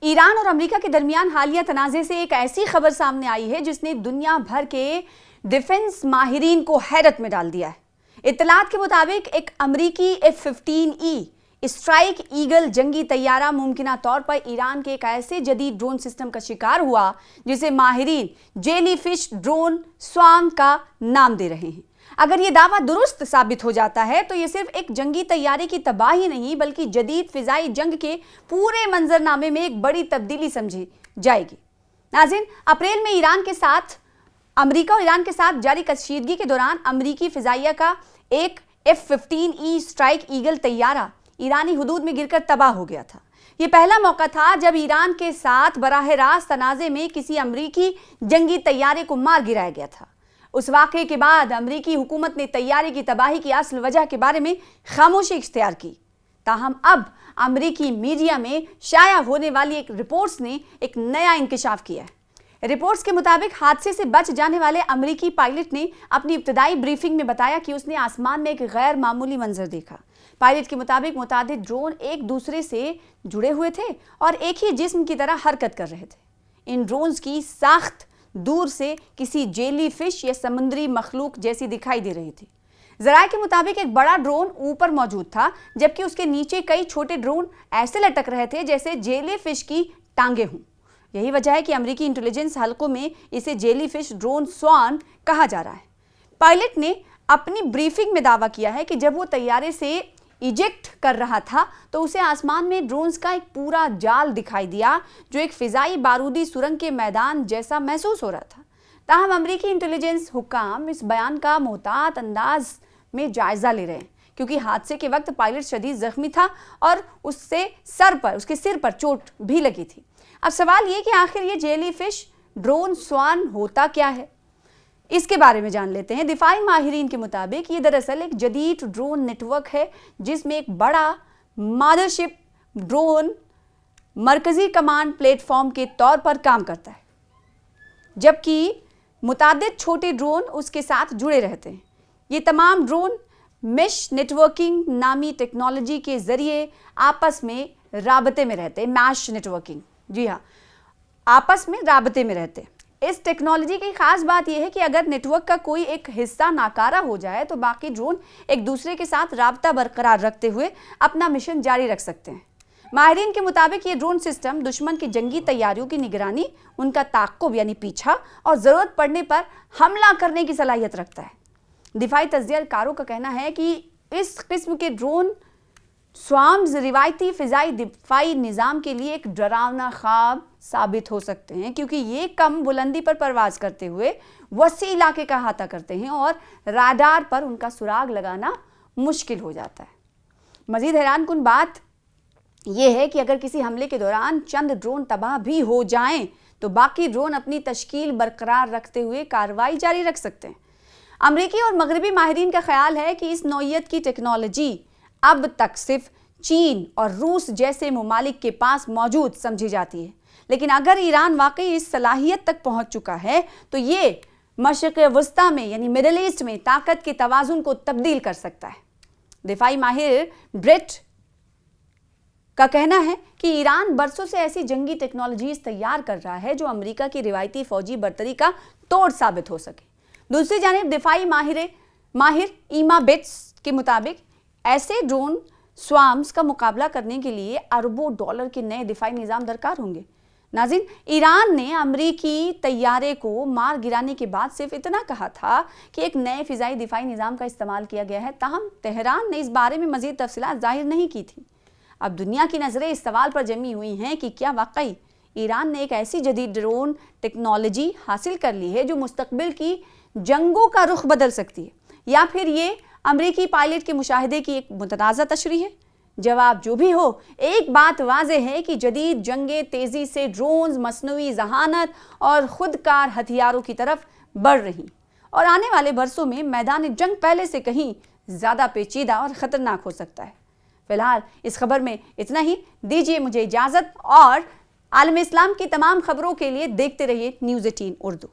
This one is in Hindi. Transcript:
ईरान और अमेरिका के दरमियान हालिया तनाज़े से एक ऐसी खबर सामने आई है जिसने दुनिया भर के डिफेंस माहिरीन को हैरत में डाल दिया है। इत्तलात के मुताबिक एक अमरीकी F-15E स्ट्राइक ईगल जंगी तैयारा मुमकिना तौर पर ईरान के एक ऐसे जदीद ड्रोन सिस्टम का शिकार हुआ जिसे माहिरीन जेलीफिश ड्रोन स्वाम का नाम दे रहे हैं। अगर ये दावा दुरुस्त साबित हो जाता है तो ये सिर्फ एक जंगी तैयारी की तबाही नहीं बल्कि जदीद फिजाई जंग के पूरे मंजरनामे में एक बड़ी तब्दीली समझी जाएगी। नाज़रीन, अप्रैल में अमेरिका और ईरान के साथ जारी कशीदगी के दौरान अमरीकी फिजाइया का एक F-15E स्ट्राइक ईगल तैयारा ईरानी हुदूद में गिरकर तबाह हो गया था। यह पहला मौका था जब ईरान के साथ बराह रास्त तनाज़े में किसी अमरीकी जंगी तैयारे को मार गिराया गया था। उस वाक़े के बाद अमरीकी हुकूमत ने तैयारे की तबाही की असल वजह के बारे में खामोशी इख्तियार की। ताहम अब अमरीकी मीडिया में शाया होने वाली एक रिपोर्ट्स ने एक नया इंकशाफ किया है। रिपोर्ट्स के मुताबिक हादसे से बच जाने वाले अमरीकी पायलट ने अपनी इब्तदाई ब्रीफिंग में बताया कि उसने आसमान में एक गैर मामूली मंजर देखा। पायलट के मुताबिक मुतादिद ड्रोन एक दूसरे से जुड़े हुए थे और एक ही जिस्म की तरह हरकत कर रहे थे। इन ड्रोन्स की साख्त दूर से किसी जेलीफिश या समुद्री मखलूक जैसी दिखाई दे रही थी। ज़राए के मुताबिक एक बड़ा ड्रोन ऊपर मौजूद था जबकि उसके नीचे कई छोटे ड्रोन ऐसे लटक रहे थे जैसे जेलीफिश की टांगे हों। यही वजह है कि अमेरिकी इंटेलिजेंस हलकों में इसे जेलीफिश ड्रोन स्वान कहा जा रहा है। पायलट ने अपनी ब्रीफिंग में दावा किया है कि जब वो तैयारे से इजेक्ट कर रहा था तो उसे आसमान में ड्रोन्स का एक पूरा जाल दिखाई दिया जो एक फिजाई बारूदी सुरंग के मैदान जैसा महसूस हो रहा था। ताहम अमरीकी इंटेलिजेंस हुक्काम इस बयान का मोहतात अंदाज में जायजा ले रहे हैं क्योंकि हादसे के वक्त पायलट शदीद जख्मी था और उसके सिर पर चोट भी लगी थी। अब सवाल ये कि आखिर ये जेलीफिश ड्रोन स्वान होता क्या है, इसके बारे में जान लेते हैं। दिफाई माहिरीन के मुताबिक ये दरअसल एक जदीद ड्रोन नेटवर्क है जिसमें एक बड़ा मदरशिप ड्रोन मरकजी कमांड प्लेटफॉर्म के तौर पर काम करता है जबकि मुतादिद छोटे ड्रोन उसके साथ जुड़े रहते हैं। ये तमाम ड्रोन मेश नेटवर्किंग नामी टेक्नोलॉजी के जरिए आपस में राबते में रहते हैं। मैश नेटवर्किंग, जी हाँ, आपस में राबते में रहते हैं। इस टेक्नोलॉजी की खास बात यह है कि अगर नेटवर्क का कोई एक हिस्सा नाकारा हो जाए तो बाकी ड्रोन एक दूसरे के साथ राबता बरकरार रखते हुए अपना मिशन जारी रख सकते हैं। माहिरीन के मुताबिक ये ड्रोन सिस्टम दुश्मन की जंगी तैयारियों की निगरानी, उनका ताक़ुब यानी पीछा और ज़रूरत पड़ने पर हमला करने की सलाहियत रखता है। दिफाई तज्ज़ियाकारों का कहना है कि इस किस्म के ड्रोन स्वाम्स रिवायती फ़िज़ाई दिफाई निज़ाम के लिए एक डरावना ख्वाब साबित हो सकते हैं क्योंकि ये कम बुलंदी पर परवाज़ करते हुए वसी इलाके का अहाता करते हैं और राडार पर उनका सुराग लगाना मुश्किल हो जाता है। मज़ीद हैरानकुन बात यह है कि अगर किसी हमले के दौरान चंद ड्रोन तबाह भी हो जाएं तो बाकी ड्रोन अपनी तश्कील बरकरार रखते हुए कार्रवाई जारी रख सकते हैं। अमरीकी और मगरबी माहिरीन का ख्याल है कि इस नौइयत की टेक्नोलॉजी अब तक सिर्फ चीन और रूस जैसे ममालिक के पास मौजूद समझी जाती है, लेकिन अगर ईरान वाकई इस सलाहियत तक पहुंच चुका है तो ये मशरिक़ वस्ता में यानी मिडिल ईस्ट में ताकत के तवाज़ुन को तब्दील कर सकता है। दिफाई माहिर ब्रेट का कहना है कि ईरान बरसों से ऐसी जंगी टेक्नोलॉजीज तैयार कर रहा है जो अमेरिका की रिवायती फौजी बर्तरी का तोड़ साबित हो सके। दूसरी जानिब दिफाई माहिर ईमा बेट्स के मुताबिक ऐसे ड्रोन स्वाम्स का मुकाबला करने के लिए अरबों डॉलर के नए दिफाई निज़ाम दरकार होंगे। नाज़रीन, ईरान ने अमरीकी तैयारे को मार गिराने के बाद सिर्फ इतना कहा था कि एक नए फ़िज़ाई दिफाई निज़ाम का इस्तेमाल किया गया है। ताहम तेहरान ने इस बारे में मज़ीद तफसीलात जाहिर नहीं की थी। अब दुनिया की नज़रें इस सवाल पर जमी हुई हैं कि क्या वाकई ईरान ने एक ऐसी जदीद ड्रोन टेक्नोलॉजी हासिल कर ली है जो मुस्तकबिल की जंगों का रुख बदल सकती है, या फिर ये अमरीकी पायलट के मुशाहिदे की एक मुतनाज़ा तशरीह है। जवाब जो भी हो, एक बात वाज़ेह है कि जदीद जंगें तेज़ी से ड्रोन्स, मसनूई जहानत और खुदकार हथियारों की तरफ बढ़ रही और आने वाले बरसों में मैदान जंग पहले से कहीं ज़्यादा पेचीदा और ख़तरनाक हो सकता है। फ़िलहाल इस खबर में इतना ही। दीजिए मुझे इजाज़त और आलम इस्लाम की तमाम खबरों के लिए देखते रहिए न्यूज़ 18 उर्दू।